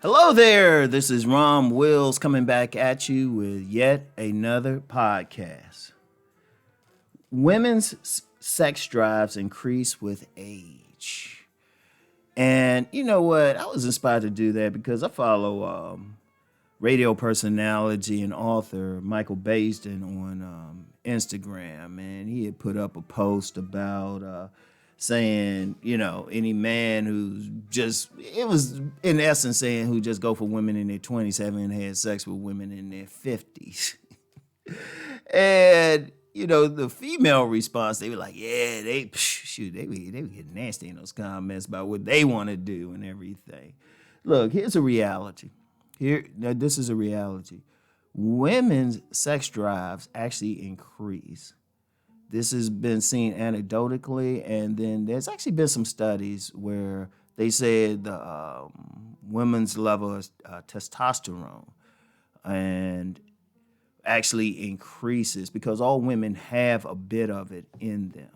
Hello there. This is Rom Wills coming back at you with yet another podcast. Women's sex drives increase with age. And you know what? I was inspired to do that because I follow radio personality and author Michael Baisden on Instagram. And he had put up a post about saying, any man who's it was in essence saying who just go for women in their 20s haven't had sex with women in their 50s. And, the female response, they were like, yeah, they be getting nasty in those comments about what they want to do and everything. Look, here's a reality. This is a reality. Women's sex drives actually increase. This has been seen anecdotally, and then there's actually been some studies where they said the women's level of testosterone and actually increases because all women have a bit of it in them.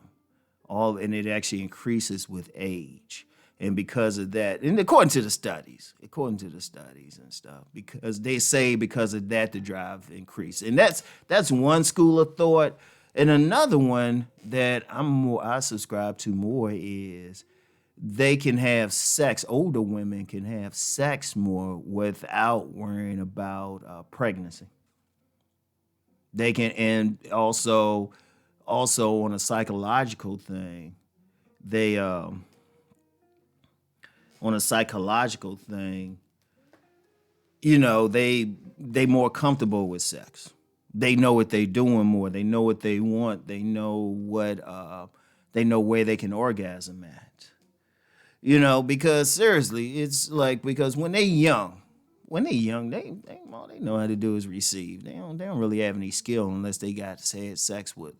And it actually increases with age. And because of that, and according to the studies and stuff, because they say because of that the drive increase. And that's one school of thought. And another one that I subscribe to more is they can have sex. Older women can have sex more without worrying about pregnancy. They can, and also on a psychological thing, they they more comfortable with sex. They know what they're doing more. They know what they want. They know they know where they can orgasm at. Because seriously, it's like because when they're young, they all they know how to do is receive. They don't really have any skill unless they had sex with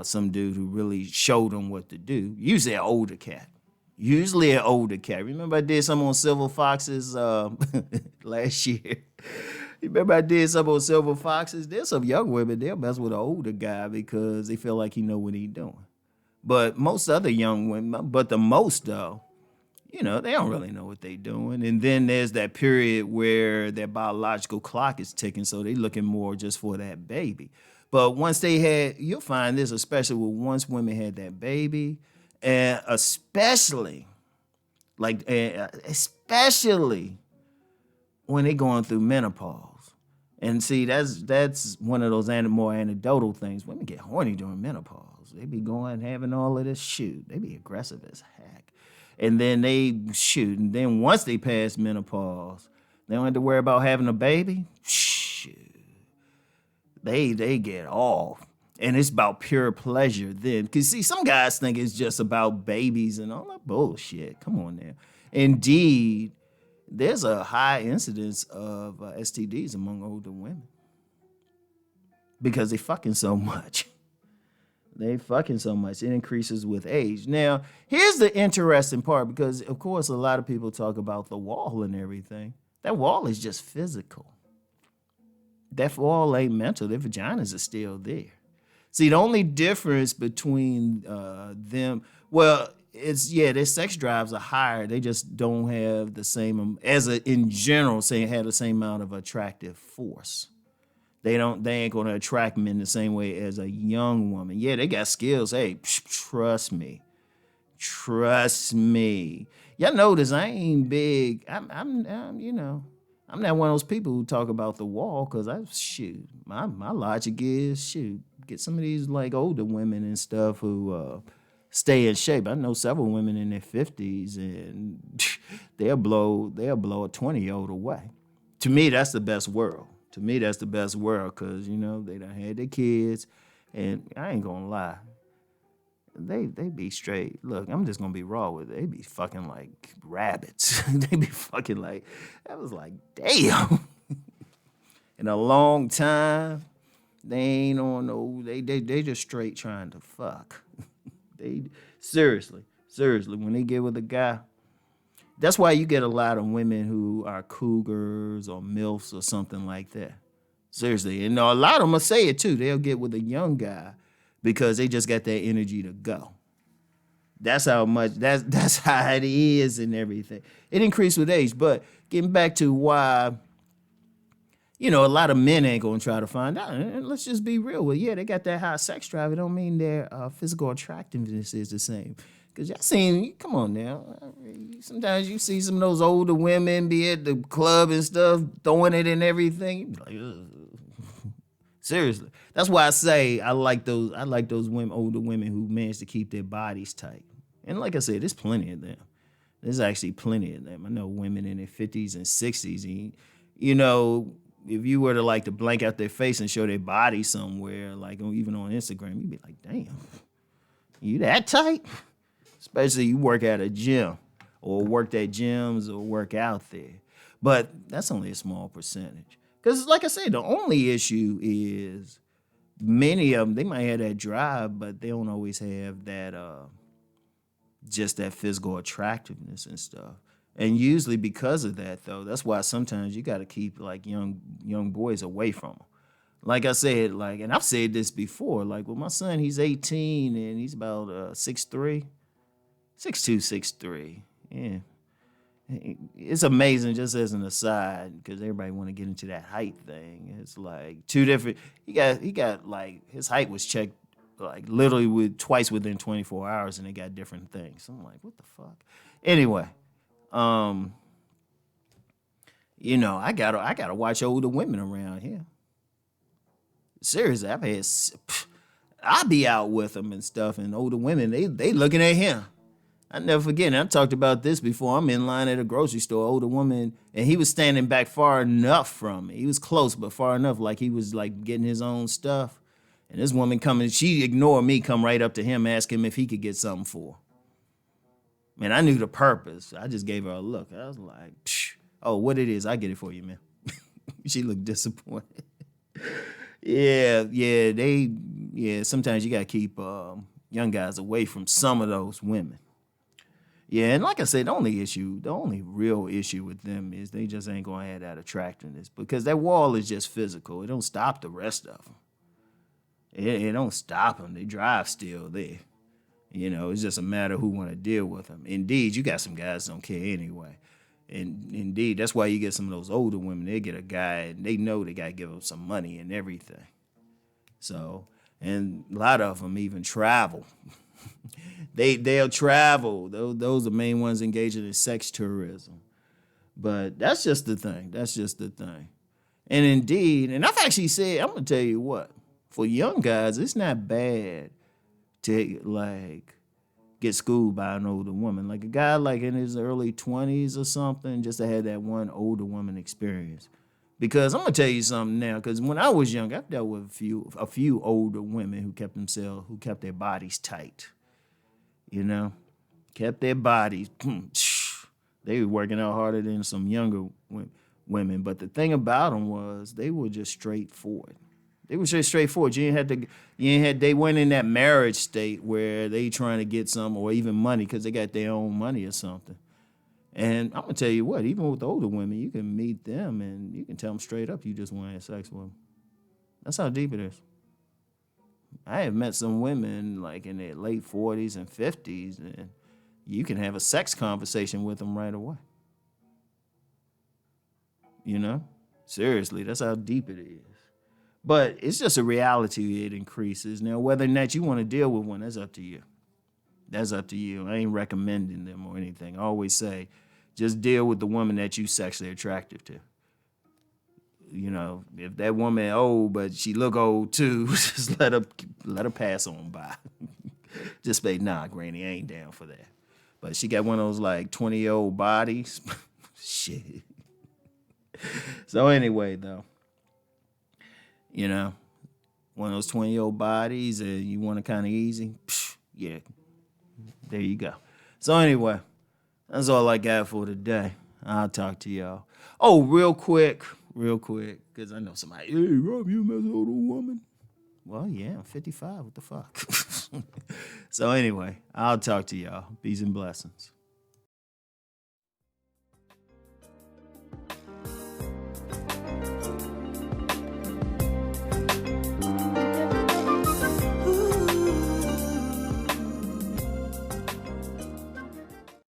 some dude who really showed them what to do. Usually an older cat. Remember I did some on Silver Foxes last year. You remember I did some on Silver Foxes? There's some young women, they'll mess with an older guy because they feel like he know what he's doing. But most other young women, the most though, they don't really know what they're doing. And then there's that period where their biological clock is ticking, so they're looking more just for that baby. But once you'll find this, especially once women had that baby, and especially when they're going through menopause. And see, that's one of those more anecdotal things. Women get horny during menopause. They be having all of this shoot. They be aggressive as heck. And then they shoot. And then once they pass menopause, they don't have to worry about having a baby. Shoot. They get off. And it's about pure pleasure then. Because, see, some guys think it's just about babies and all that bullshit. Come on now. Indeed, there's a high incidence of STDs among older women because they fucking so much. It increases with age. Now, here's the interesting part because, of course, a lot of people talk about the wall and everything. That wall is just physical. That wall ain't mental. Their vaginas are still there. See, the only difference between them, their sex drives are higher. They just don't have the same, in general, have the same amount of attractive force. They ain't gonna attract men the same way as a young woman. Yeah, they got skills. Hey, trust me. Y'all notice I ain't big. I'm not one of those people who talk about the wall because my logic is get some of these like older women and stuff who stay in shape. I know several women in their 50s and they'll blow a 20-year-old away. To me, that's the best world. Because, they done had their kids and I ain't gonna lie. They be straight. Look, I'm just gonna be raw with it. They be fucking like rabbits. They be fucking like, that was like, damn. In a long time, they ain't on no, they just straight trying to fuck. They seriously, when they get with a guy, that's why you get a lot of women who are cougars or MILFs or something like that. Seriously. And a lot of them will say it too. They'll get with a young guy because they just got that energy to go. That's how much that's how it is and everything. It increased with age. But getting back to why, a lot of men ain't gonna try to find out. And let's just be real. Well, yeah, they got that high sex drive. It don't mean their physical attractiveness is the same. Cause y'all seen, come on now. Sometimes you see some of those older women be at the club and stuff, throwing it and everything. You be like, ugh. Seriously. That's why I say I like those. I like those women, older women who manage to keep their bodies tight. And like I said, there's plenty of them. There's actually plenty of them. I know women in their 50s and 60s. And, if you were to like to blank out their face and show their body somewhere, like even on Instagram, you'd be like, damn, you that tight? Especially you work at a gym or worked at gyms or work out there. But that's only a small percentage. Because like I said, the only issue is many of them, they might have that drive, but they don't always have that just that physical attractiveness and stuff. And usually because of that, though, that's why sometimes you got to keep like young boys away from them. Like I said, and I've said this before, like with my son, he's 18 and he's about 6'3", 6'2", 6'3". Yeah. It's amazing, just as an aside, because everybody want to get into that height thing. It's like two different. He got like his height was checked like literally twice within 24 hours, and they got different things. So I'm like, what the fuck? Anyway, I gotta watch older women around here. Seriously, I be out with them and stuff, and older women they looking at him. I never forget, and I talked about this before. I'm in line at a grocery store, older woman, and he was standing back far enough from me. He was close, but far enough, like he was like getting his own stuff. And this woman coming, she ignored me, come right up to him, ask him if he could get something for her. Man, I knew the purpose. I just gave her a look. I was like, oh, what it is, I get it for you, man. She looked disappointed. Yeah, sometimes you got to keep young guys away from some of those women. Yeah, and like I said, the only real issue with them is they just ain't going to have that attractiveness because that wall is just physical. It don't stop the rest of them. It don't stop them. They drive still there. It's just a matter of who want to deal with them. Indeed, you got some guys that don't care anyway. And indeed, that's why you get some of those older women. They get a guy, and they know they got to give them some money and everything. So, and a lot of them even travel. They'll travel. Those are the main ones engaging in sex tourism. But that's just the thing. And indeed, and I've actually said, I'm going to tell you what, for young guys, it's not bad to get schooled by an older woman. Like a guy like in his early 20s or something, just to have that one older woman experience. Because I'm gonna tell you something now. Because when I was young, I've dealt with a few older women who kept their bodies tight. Kept their bodies. They were working out harder than some younger women. But the thing about them was they were just straightforward. They were just straightforward. They weren't in that marriage state where they trying to get some or even money because they got their own money or something. And I'm going to tell you what, even with the older women, you can meet them and you can tell them straight up you just want to have sex with them. That's how deep it is. I have met some women like in their late 40s and 50s, and you can have a sex conversation with them right away. Seriously, that's how deep it is. But it's just a reality, it increases. Now, whether or not you want to deal with one, that's up to you. I ain't recommending them or anything. I always say, just deal with the woman that you sexually attracted to. If that woman old, but she look old too, just let her pass on by. Just say, nah, Granny, I ain't down for that. But she got one of those like 20-year-old bodies. Shit. So anyway, though. One of those 20-year-old bodies and you want it kind of easy, yeah, there you go. So anyway, that's all I got for today. I'll talk to y'all. Oh, real quick, because I know somebody, hey, Rob, you mess with an older woman? Well, yeah, I'm 55. What the fuck? So anyway, I'll talk to y'all. Peace and blessings.